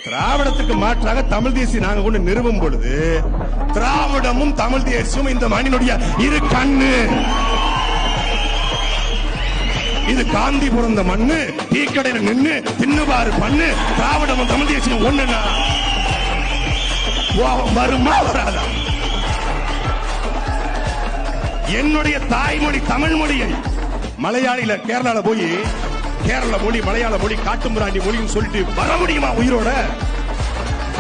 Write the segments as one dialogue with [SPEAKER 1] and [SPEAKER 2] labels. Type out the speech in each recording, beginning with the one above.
[SPEAKER 1] திராவிடத்துக்கு மாற்றாக தமிழ் தேசிய நாங்க கொண்டு நிறுவும் பொழுது திராவிடமும் தமிழ் தேசியமும் இந்த மண்ணினுடைய இரு கண்ணு. இது காந்தி பிறந்த மண்ணு, டீ கடையில நின்னு தின்னுபாரு பண்ணு. திராவிடமும் தமிழ் தேசியம் ஒண்ணுனா வருமா வராதா? என்னுடைய தாய்மொழி தமிழ் மொழியை மலையாளில கேரளால போய் கேரள மொழி மலையாள மொழி காட்டுமிராண்டி மொழின்னு சொல்லிட்டு வர முடியுமா உயிரோட?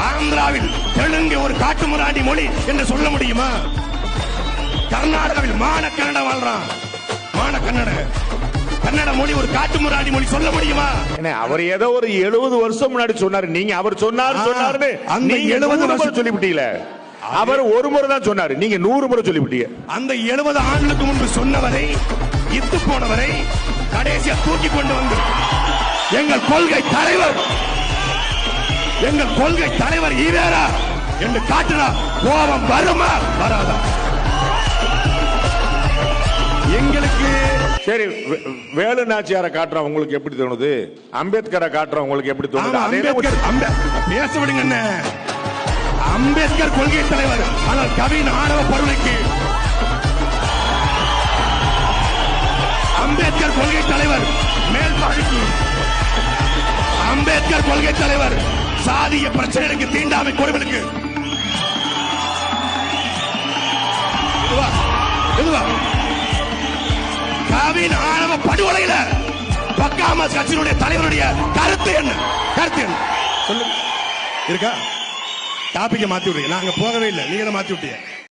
[SPEAKER 1] ஆந்திராவில் தெலுங்கு ஒரு காட்டுமிராண்டி மொழி என்று சொல்ல முடியுமா? கர்நாடகாவில் மான கன்னட வாழ்றான், மான கன்னட கன்னட மொழி ஒரு காட்டுமிராண்டி மொழி சொல்ல முடியுமா?
[SPEAKER 2] அவர் ஏதோ ஒரு 70 வருஷம் முன்னாடி சொன்னாரு. நீங்க அவர் சொன்னாரு
[SPEAKER 1] அந்த 70 வருஷம்
[SPEAKER 2] சொல்லிவிட்டீங்களே. அவர் ஒரு முறை தான் சொன்னாரு, நீங்க 100 முறை சொல்லிவிட்டீங்க.
[SPEAKER 1] அந்த 70 ஆண்டுகளுக்கு முன்பு சொன்னவரை, இத்து போனவரை கடைசியா தூக்கி கொண்டு வந்து எங்கள் கொள்கை தலைவர் ஈவேரா என்று காட்டுறா. கோபம் வருமா வராதா? எங்களுக்கு
[SPEAKER 2] சரி, வேலு நாச்சியாரை காட்டுற உங்களுக்கு எப்படி தோணுது? அம்பேத்கரை காட்டுற உங்களுக்கு எப்படி தோணுது?
[SPEAKER 1] பேச விடுங்க. என்ன அம்பேத்கர் கொள்கை தலைவர், ஆனால் கவின் ஆணவ படுகொலைக்கு அம்பேத்கர் கொள்கை தலைவர் மேல்பாடிக்கு அம்பேத்கர் கொள்கை தலைவர் சாதிய பிரச்சனைகளுக்கு தீண்டாமை கொடுமைகளுக்கு கவின் ஆணவ படுகொலையில பக்காமஸ் கட்சியினுடைய தலைவருடைய கருத்து என்ன? சொல்லுங்க. இருக்கா? டாபிக்க மாத்தி விடுங்க. நாங்க போகவே இல்லை, நீங்க தான் மாத்தி விட்டீங்க.